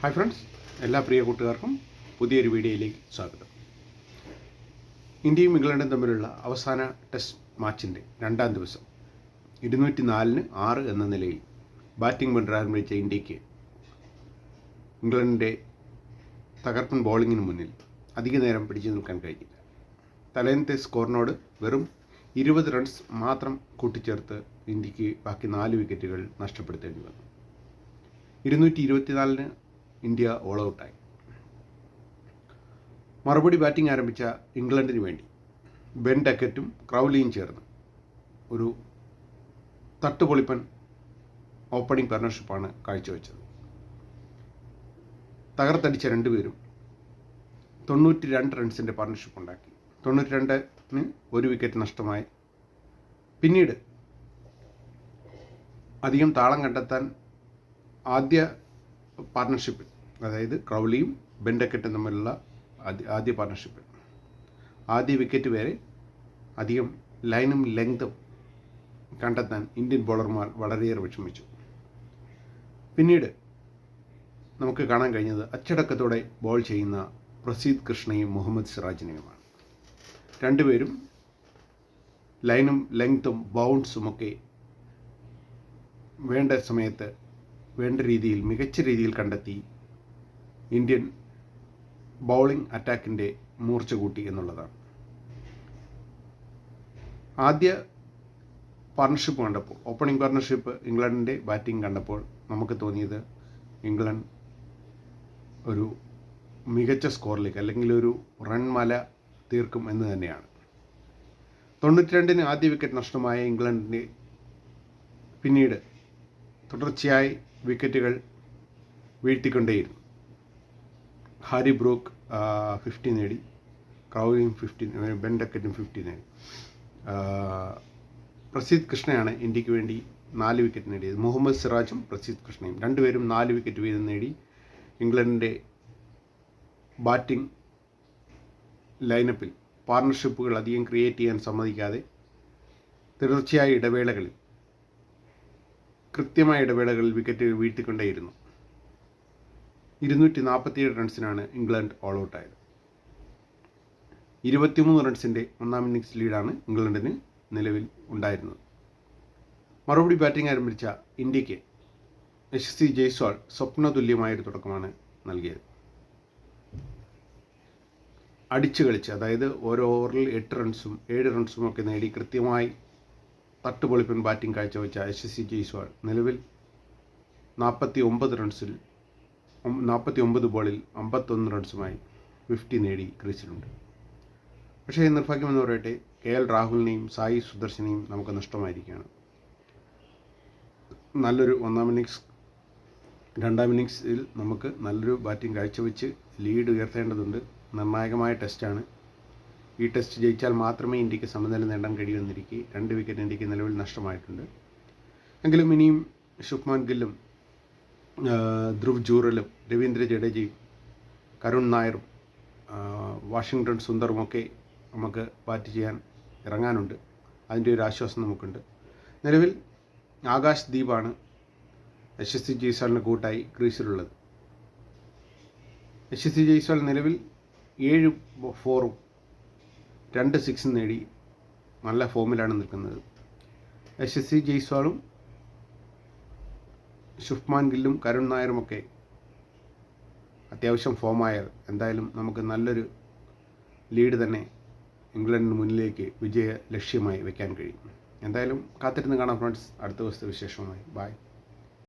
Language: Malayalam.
ഹായ് ഫ്രണ്ട്സ്, എല്ലാ പ്രിയ കൂട്ടുകാർക്കും പുതിയൊരു വീഡിയോയിലേക്ക് സ്വാഗതം. ഇന്ത്യയും ഇംഗ്ലണ്ടും തമ്മിലുള്ള അവസാന ടെസ്റ്റ് മാച്ചിൻ്റെ രണ്ടാം ദിവസം 204-6 എന്ന നിലയിൽ ബാറ്റിംഗ് പുനരാരംഭിച്ച ഇന്ത്യക്ക് ഇംഗ്ലണ്ടിൻ്റെ തകർപ്പൻ ബോളിങ്ങിന് മുന്നിൽ അധിക നേരം പിടിച്ചു നിൽക്കാൻ കഴിഞ്ഞില്ല. തലേന്നത്തെ സ്കോറിനോട് വെറും 20 റൺസ് മാത്രം കൂട്ടിച്ചേർത്ത് ഇന്ത്യക്ക് ബാക്കി 4 വിക്കറ്റുകൾ നഷ്ടപ്പെടുത്തേണ്ടി വന്നു. 224-ന് ഇന്ത്യ ഓൾ ഔട്ടായി. മറുപടി ബാറ്റിംഗ് ആരംഭിച്ച ഇംഗ്ലണ്ടിന് വേണ്ടി ബെൻ ഡക്കറ്റും ക്രൗലിയും ചേർന്ന് ഒരു തട്ടുപൊളിപ്പൻ ഓപ്പണിംഗ് പാർട്ണർഷിപ്പാണ് കാഴ്ചവെച്ചത്. തകർത്തടിച്ച രണ്ടുപേരും 92 റൺസിൻ്റെ പാർട്ണർഷിപ്പ് ഉണ്ടാക്കി. 92-ന് 1 വിക്കറ്റ് നഷ്ടമായി. പിന്നീട് അധികം താളം കണ്ടെത്താൻ ആദ്യ പാർട്ണർഷിപ്പിൽ, അതായത് ക്രൗലിയും ബെൻ ഡക്കറ്റും തമ്മിലുള്ള ആദ്യ പാർട്ണർഷിപ്പിൽ ആദ്യ വിക്കറ്റ് വരെ അധികം ലൈനും ലെങ്തും കണ്ടെത്താൻ ഇന്ത്യൻ ബോളർമാർ വളരെയേറെ വിഷമിച്ചു. പിന്നീട് നമുക്ക് കാണാൻ കഴിഞ്ഞത് അച്ചടക്കത്തോടെ ബോൾ ചെയ്യുന്ന പ്രസീദ് കൃഷ്ണയും മുഹമ്മദ് സിറാജിനെയുമാണ്. രണ്ടുപേരും ലൈനും ലെങ്തും ബൗൺസുമൊക്കെ വേണ്ട സമയത്ത് വേണ്ട രീതിയിൽ മികച്ച രീതിയിൽ കണ്ടെത്തി ഇന്ത്യൻ ബൗളിംഗ് അറ്റാക്കിൻ്റെ മൂർച്ച കൂട്ടി എന്നുള്ളതാണ്. ആദ്യ പാർട്ണർഷിപ്പ് കണ്ടപ്പോൾ, ഓപ്പണിംഗ് പാർട്ണർഷിപ്പ് ഇംഗ്ലണ്ടിൻ്റെ ബാറ്റിംഗ് കണ്ടപ്പോൾ നമുക്ക് തോന്നിയത് ഇംഗ്ലണ്ട് ഒരു മികച്ച സ്കോറിലേക്ക്, അല്ലെങ്കിൽ ഒരു റൺ മല തീർക്കും എന്ന് തന്നെയാണ്. 92-ന് ആദ്യ വിക്കറ്റ് നഷ്ടമായ ഇംഗ്ലണ്ടിൻ്റെ പിന്നീട് തുടർച്ചയായി വിക്കറ്റുകൾ വീഴ്ത്തിക്കൊണ്ടേയിരുന്നു. ഹാരി ബ്രൂക്ക് 50 നേടി, ക്രൗലിയും 50, ബെൻ ഡക്കറ്റും 50 നേടി. പ്രസീദ് കൃഷ്ണയാണ് ഇന്ത്യക്ക് വേണ്ടി 4 വിക്കറ്റ് നേടിയത്. മുഹമ്മദ് സിറാജും പ്രസീദ് കൃഷ്ണയും രണ്ടുപേരും 4 വിക്കറ്റ് വീതം നേടി ഇംഗ്ലണ്ടിൻ്റെ ബാറ്റിംഗ് ലൈനപ്പിൽ പാർട്ണർഷിപ്പുകൾ അധികം ക്രിയേറ്റ് ചെയ്യാൻ സമ്മതിക്കാതെ തുടർച്ചയായ ഇടവേളകളിൽ, കൃത്യമായ ഇടവേളകളിൽ വിക്കറ്റ് വീഴ്ത്തിക്കൊണ്ടേയിരുന്നു. 247 റൺസിനാണ് ഇംഗ്ലണ്ട് ഓൾ ഔട്ടായത്. 23 റൺസിൻ്റെ ഒന്നാം ഇന്നിംഗ്സ് ലീഡാണ് ഇംഗ്ലണ്ടിന് നിലവിൽ ഉണ്ടായിരുന്നത്. മറുപടി ബാറ്റിംഗ് ആരംഭിച്ച ഇന്ത്യക്ക് യശസ്വി ജയ്സ്വാൾ സ്വപ്നതുല്യമായൊരു തുടക്കമാണ് നൽകിയത്. അടിച്ചു കളിച്ച്, അതായത് ഓരോ ഓവറിൽ 8 റൺസും 7 റൺസും ഒക്കെ നേടി കൃത്യമായി തട്ടുപൊളിപ്പൻ ബാറ്റിംഗ് കാഴ്ചവെച്ച യശസ്വി ജയ്സ്വാൾ നിലവിൽ 49 ബോളിൽ 51 റൺസുമായി 50 നേടി ക്രീസിലുണ്ട്. പക്ഷേ നിർഭാഗ്യമെന്ന് പറയട്ടെ, KL രാഹുലിനെയും സായി സുദർശനെയും നമുക്ക് നഷ്ടമായിരിക്കുകയാണ്. നല്ലൊരു ഒന്നാം ഇന്നിംഗ്സ്, രണ്ടാം ഇന്നിംഗ്സിൽ നമുക്ക് നല്ലൊരു ബാറ്റിംഗ് കാഴ്ചവെച്ച് ലീഡ് ഉയർത്തേണ്ടതുണ്ട്. നിർണായകമായ ടെസ്റ്റാണ്. ഈ ടെസ്റ്റ് ജയിച്ചാൽ മാത്രമേ ഇന്ത്യക്ക് സമനില നേടാൻ കഴിയുമെന്നിരിക്കെ 2 വിക്കറ്റ് ഇന്ത്യക്ക് നിലവിൽ നഷ്ടമായിട്ടുണ്ട്. എങ്കിലും ഇനിയും ശുഭ്മാൻ ഗില്ലും ധ്രുവ് ജൂറലും രവീന്ദ്ര ജഡേജയും കരുൺ നായരും വാഷിങ്ടൺ സുന്ദറുമൊക്കെ നമുക്ക് ബാറ്റ് ചെയ്യാൻ ഇറങ്ങാനുണ്ട്. അതിൻ്റെ ഒരു ആശ്വാസം നമുക്കുണ്ട്. നിലവിൽ ആകാശ് ദീപാണ് യശസ്വി ജയ്സ്വാളിന് കൂട്ടായി ക്രീസിലുള്ളത്. യശസ്വി ജയ്സ്വാൾ നിലവിൽ 7 4-ഉം 2 6-ഉം നേടി നല്ല ഫോമിലാണ് നിൽക്കുന്നത്. യശസ്വി ജയ്സ്വാളും ശുഭ്മാൻ ഗില്ലും കരുൺ നായരുമൊക്കെ അത്യാവശ്യം ഫോമായാൽ എന്തായാലും നമുക്ക് നല്ലൊരു ലീഡ് തന്നെ ഇംഗ്ലണ്ടിന് മുന്നിലേക്ക് വിജയ ലക്ഷ്യമായി വയ്ക്കാൻ കഴിയും. എന്തായാലും കാത്തിരുന്ന് കാണാം ഫ്രണ്ട്സ്. അടുത്ത ദിവസത്തെ വിശേഷവുമായി. ബൈ.